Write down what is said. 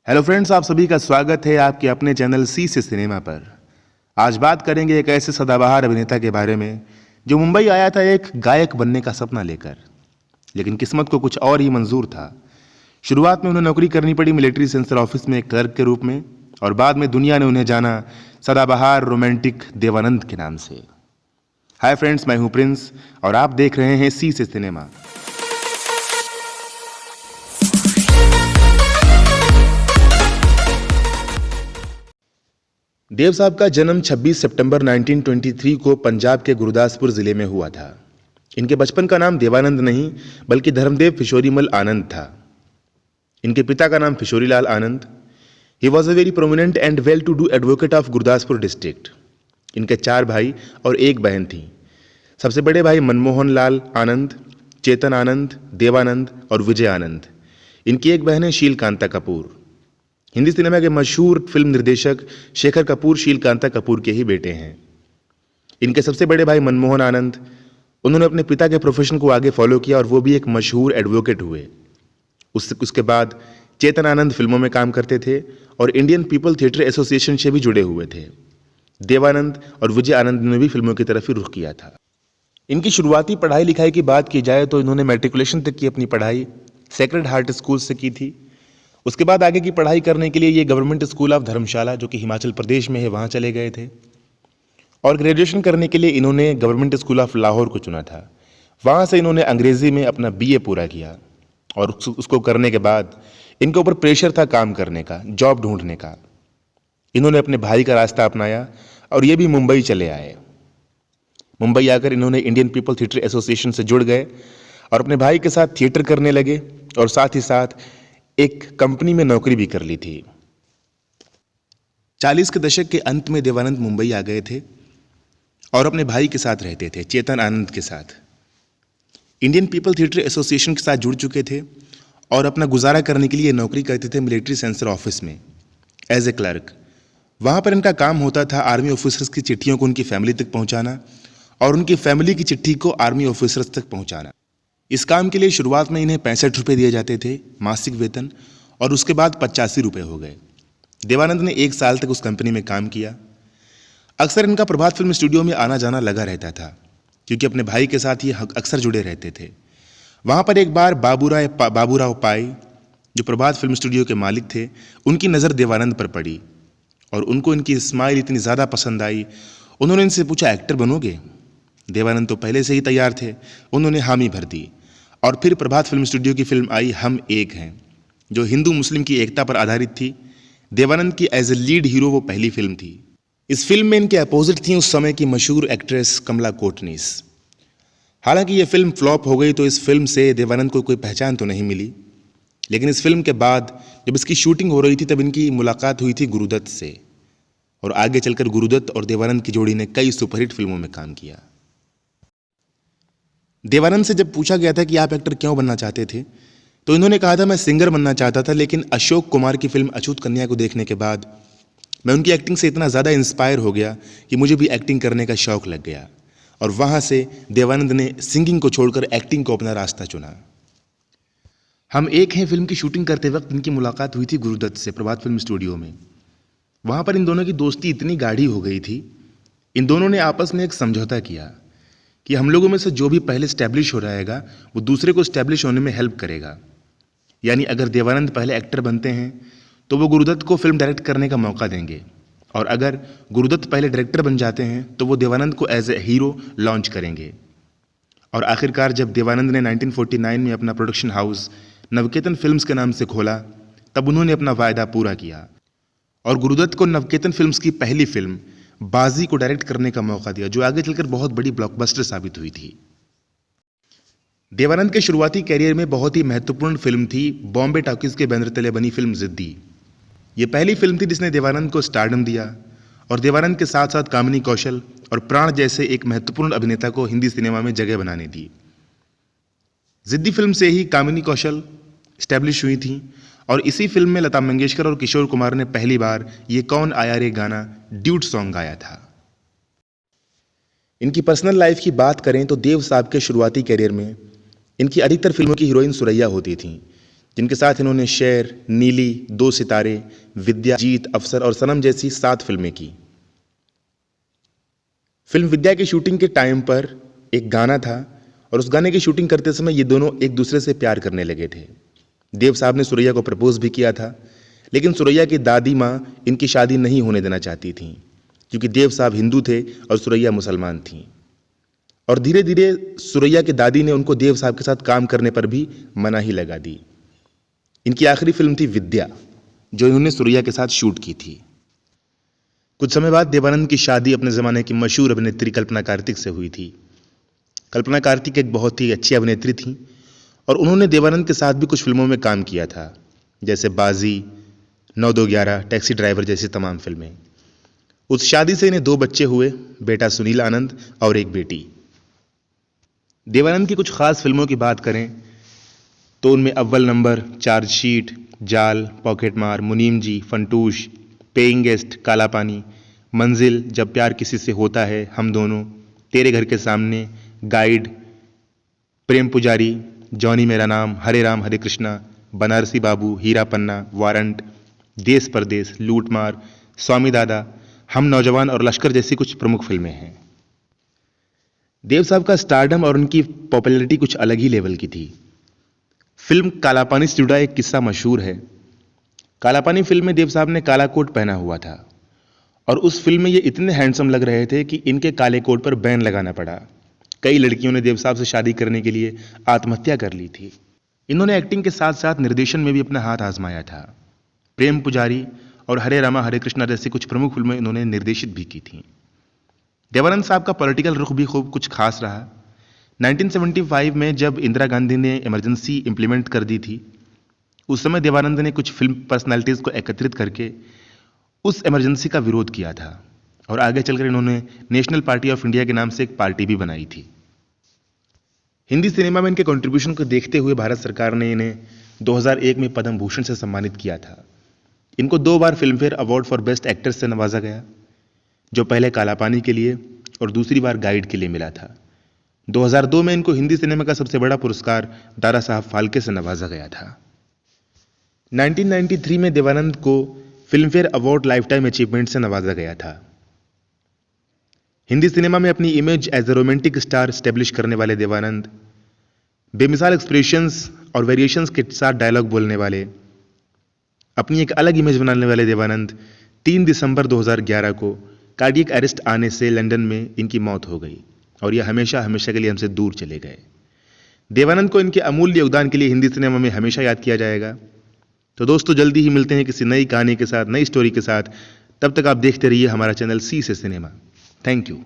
Hello friends, आप सभी का स्वागत है आपके अपने चैनल सी से सिनेमा पर। आज बात करेंगे एक ऐसे सदाबहार अभिनेता के बारे में जो मुंबई आया था एक गायक बनने का सपना लेकर, लेकिन किस्मत को कुछ और ही मंजूर था। शुरुआत में उन्हें नौकरी करनी पड़ी मिलिट्री सेंसर ऑफिस में एक क्लर्क के रूप में, और बाद में दुनिया ने उन्हें जाना सदाबहार रोमांटिक देवानंद के नाम से। हाय फ्रेंड्स, मैं हूं प्रिंस और आप देख रहे हैं सी से सिनेमा। देव साहब का जन्म 26 सितंबर 1923 को पंजाब के गुरदासपुर जिले में हुआ था। इनके बचपन का नाम देवानंद नहीं बल्कि धर्मदेव फिशोरीमल आनंद था। इनके पिता का नाम फिशोरीलाल Anand. He was a very prominent and well to do advocate of Gurdaspur district. इनके 4 भाई और 1 बहन थी। सबसे बड़े भाई मनमोहन लाल आनंद, चेतन आनंद, देवानंद और विजय आनंद। इनकी 1 बहन है शीलकांता कपूर। हिंदी सिनेमा के मशहूर फिल्म निर्देशक शेखर कपूर शीलकांता कपूर के ही बेटे हैं। इनके सबसे बड़े भाई मनमोहन आनंद, उन्होंने अपने पिता के प्रोफेशन को आगे फॉलो किया और वो भी एक मशहूर एडवोकेट हुए। उसके बाद चेतन आनंद फिल्मों में काम करते थे और इंडियन पीपल थिएटर एसोसिएशन से भी जुड़े हुए थे। देवानंद और विजय आनंद ने भी फिल्मों की तरफ ही रुख किया था। इनकी शुरुआती पढ़ाई लिखाई की बात की जाए तो इन्होंने मैट्रिकुलेशन तक की अपनी पढ़ाई सेक्रेड हार्ट स्कूल से की थी। उसके बाद आगे की पढ़ाई करने के लिए ये गवर्नमेंट स्कूल ऑफ धर्मशाला, जो कि हिमाचल प्रदेश में है, वहाँ चले गए थे। और ग्रेजुएशन करने के लिए इन्होंने गवर्नमेंट स्कूल ऑफ लाहौर को चुना था। वहाँ से इन्होंने अंग्रेज़ी में अपना बीए पूरा किया और उसको करने के बाद इनके ऊपर प्रेशर था काम करने का, जॉब ढूंढने का। इन्होंने अपने भाई का रास्ता अपनाया और ये भी मुंबई चले आए। मुंबई आकर इन्होंने इंडियन पीपल थिएटर एसोसिएशन से जुड़ गए और अपने भाई के साथ थिएटर करने लगे और साथ ही साथ एक कंपनी में नौकरी भी कर ली थी। 40 के दशक के अंत में देवानंद मुंबई आ गए थे और अपने भाई के साथ रहते थे, चेतन आनंद के साथ। इंडियन पीपल थिएटर एसोसिएशन के साथ जुड़ चुके थे और अपना गुजारा करने के लिए नौकरी करते थे मिलिट्री सेंसर ऑफिस में एज ए क्लर्क। वहाँ पर इनका काम होता था आर्मी ऑफिसर्स की चिट्ठियों को उनकी फैमिली तक पहुँचाना और उनकी फैमिली की चिट्ठी को आर्मी ऑफिसर्स तक पहुँचाना। इस काम के लिए शुरुआत में इन्हें 65 रुपये दिए जाते थे मासिक वेतन, और उसके बाद 85 रुपये हो गए। देवानंद ने 1 साल तक उस कंपनी में काम किया। अक्सर इनका प्रभात फिल्म स्टूडियो में आना जाना लगा रहता था क्योंकि अपने भाई के साथ ही अक्सर जुड़े रहते थे। वहाँ पर एक बार बाबूराव पाई, जो प्रभात फिल्म स्टूडियो के मालिक थे, उनकी नज़र देवानंद पर पड़ी और उनको इनकी स्माइल इतनी ज़्यादा पसंद आई। उन्होंने इनसे पूछा, एक्टर बनोगे? देवानंद तो पहले से ही तैयार थे। उन्होंने हामी भर दी और फिर प्रभात फिल्म स्टूडियो की फिल्म आई हम एक हैं, जो हिंदू मुस्लिम की एकता पर आधारित थी। देवानंद की एज ए लीड हीरो वो पहली फिल्म थी। इस फिल्म में इनके अपोजिट थी उस समय की मशहूर एक्ट्रेस कमला कोटनीस। हालांकि ये फिल्म फ्लॉप हो गई तो इस फिल्म से देवानंद को कोई पहचान तो नहीं मिली, लेकिन इस फिल्म के बाद जब इसकी शूटिंग हो रही थी तब इनकी मुलाकात हुई थी गुरुदत्त से, और आगे चलकर गुरुदत्त और देवानंद की जोड़ी ने कई सुपरहिट फिल्मों में काम किया। देवानंद से जब पूछा गया था कि आप एक्टर क्यों बनना चाहते थे, तो इन्होंने कहा था मैं सिंगर बनना चाहता था, लेकिन अशोक कुमार की फिल्म अछूत कन्या को देखने के बाद मैं उनकी एक्टिंग से इतना ज़्यादा इंस्पायर हो गया कि मुझे भी एक्टिंग करने का शौक लग गया, और वहाँ से देवानंद ने सिंगिंग को छोड़कर एक्टिंग को अपना रास्ता चुना। हम एक हैं फिल्म की शूटिंग करते वक्त इनकी मुलाकात हुई थी गुरुदत्त से प्रभात फिल्म स्टूडियो में। वहाँ पर इन दोनों की दोस्ती इतनी गाढ़ी हो गई थी, इन दोनों ने आपस में एक समझौता किया कि हम लोगों में से जो भी पहले स्टैब्लिश हो रहेगा वो दूसरे को स्टैब्लिश होने में हेल्प करेगा। यानी अगर देवानंद पहले एक्टर बनते हैं तो वो गुरुदत्त को फिल्म डायरेक्ट करने का मौका देंगे, और अगर गुरुदत्त पहले डायरेक्टर बन जाते हैं तो वो देवानंद को एज ए हीरो लॉन्च करेंगे। और आखिरकार जब देवानंद ने 1949 में अपना प्रोडक्शन हाउस नवकेतन फिल्म्स के नाम से खोला, तब उन्होंने अपना वायदा पूरा किया और गुरुदत्त को नवकेतन फिल्म्स की पहली फिल्म बाजी को डायरेक्ट करने का मौका दिया, जो आगे चलकर बहुत बड़ी ब्लॉकबस्टर साबित हुई थी। देवानंद के शुरुआती कैरियर में बहुत ही महत्वपूर्ण फिल्म थी बॉम्बे टॉकीज के बैनर तले बनी फिल्म जिद्दी। ये पहली फिल्म थी जिसने देवानंद को स्टारडम दिया, और देवानंद के साथ साथ कामिनी कौशल और प्राण जैसे एक महत्वपूर्ण अभिनेता को हिंदी सिनेमा में जगह बनाने दी। जिद्दी फिल्म से ही कामिनी कौशल स्टैब्लिश हुई थी, और इसी फिल्म में लता मंगेशकर और किशोर कुमार ने पहली बार ये कौन आया रे गाना ड्यूट सॉन्ग गाया था। इनकी पर्सनल लाइफ की बात करें तो देव साहब के शुरुआती करियर में इनकी अधिकतर फिल्मों की हीरोइन सुरैया होती थी, जिनके साथ इन्होंने शेर, नीली, दो सितारे, विद्या, जीत, अफसर और सनम जैसी 7 फिल्में की। फिल्म विद्या की शूटिंग के टाइम पर एक गाना था और उस गाने की शूटिंग करते समय ये दोनों एक दूसरे से प्यार करने लगे थे। देव साहब ने सुरैया को प्रपोज भी किया था, लेकिन सुरैया की दादी माँ इनकी शादी नहीं होने देना चाहती थी, क्योंकि देव साहब हिंदू थे और सुरैया मुसलमान थी। और धीरे धीरे सुरैया की दादी ने उनको देव साहब के साथ काम करने पर भी मना ही लगा दी। इनकी आखिरी फिल्म थी विद्या, जो इन्होंने सुरैया के साथ शूट की थी। कुछ समय बाद देवानंद की शादी अपने ज़माने की मशहूर अभिनेत्री कल्पना कार्तिक से हुई थी। कल्पना कार्तिक एक बहुत ही अच्छी अभिनेत्री थी और उन्होंने देवानंद के साथ भी कुछ फिल्मों में काम किया था, जैसे बाजी, 9-2-11, टैक्सी ड्राइवर जैसी तमाम फिल्में। उस शादी से इन्हें 2 बच्चे हुए, बेटा सुनील आनंद और एक बेटी। देवानंद की कुछ खास फिल्मों की बात करें तो उनमें अव्वल नंबर, चार्जशीट, जाल, पॉकेटमार, मुनीम जी, फंटूश, पेइंग गेस्ट, काला पानी, मंजिल, जब प्यार किसी से होता है, हम दोनों, तेरे घर के सामने, गाइड, प्रेम पुजारी, जॉनी मेरा नाम, हरे राम हरे कृष्णा, बनारसी बाबू, हीरा पन्ना, वारंट, देश परदेश, लूटमार, स्वामी दादा, हम नौजवान और लश्कर जैसी कुछ प्रमुख फिल्में हैं। देव साहब का स्टारडम और उनकी पॉपुलैरिटी कुछ अलग ही लेवल की थी। फिल्म काला पानी से जुड़ा एक किस्सा मशहूर है। काला पानी फिल्म में देव साहब ने काला कोट पहना हुआ था और उस फिल्म में ये इतने हैंडसम लग रहे थे कि इनके काले कोट पर बैन लगाना पड़ा। कई लड़कियों ने देव साहब से शादी करने के लिए आत्महत्या कर ली थी। इन्होंने एक्टिंग के साथ साथ निर्देशन में भी अपना हाथ आजमाया था। प्रेम पुजारी और हरे रामा हरे कृष्णा जैसी कुछ प्रमुख फिल्में इन्होंने निर्देशित भी की थीं। देवानंद साहब का पॉलिटिकल रुख भी खूब कुछ खास रहा। 1975 में जब इंदिरा गांधी ने इमरजेंसी इंप्लीमेंट कर दी थी, उस समय देवानंद ने कुछ फिल्म पर्सनालिटीज़ को एकत्रित करके उस इमरजेंसी का विरोध किया था और आगे चलकर इन्होंने नेशनल पार्टी ऑफ इंडिया के नाम से एक पार्टी भी बनाई थी। हिंदी सिनेमा में इनके कंट्रीब्यूशन को देखते हुए भारत सरकार ने इन्हें 2001 में पद्म भूषण से सम्मानित किया था। इनको 2 बार Filmfare award for best actors से नवाजा गया, जो पहले काला पानी के लिए और दूसरी बार गाइड के लिए मिला था। 2002 में इनको हिंदी सिनेमा का सबसे बड़ा पुरस्कार दारा साहब फाल्के से नवाजा गया था। 1993 में देवानंद को Filmfare award lifetime achievement से नवाजा गया था। हिंदी सिनेमा में अपनी image as a romantic star establish करने वाले देवानंद, बेमिसाल एक्सप्रेशंस और वेरिएशंस के साथ डायलॉग बोलने वाले, अपनी एक अलग इमेज बनाने वाले देवानंद 3 दिसंबर 2011 को कार्डियक अरेस्ट आने से लंदन में इनकी मौत हो गई और यह हमेशा हमेशा के लिए हमसे दूर चले गए। देवानंद को इनके अमूल्य योगदान के लिए हिंदी सिनेमा में हमेशा याद किया जाएगा। तो दोस्तों, जल्दी ही मिलते हैं किसी नई कहानी के साथ, नई स्टोरी के साथ। तब तक आप देखते रहिए हमारा चैनल सी से सिनेमा। Thank you.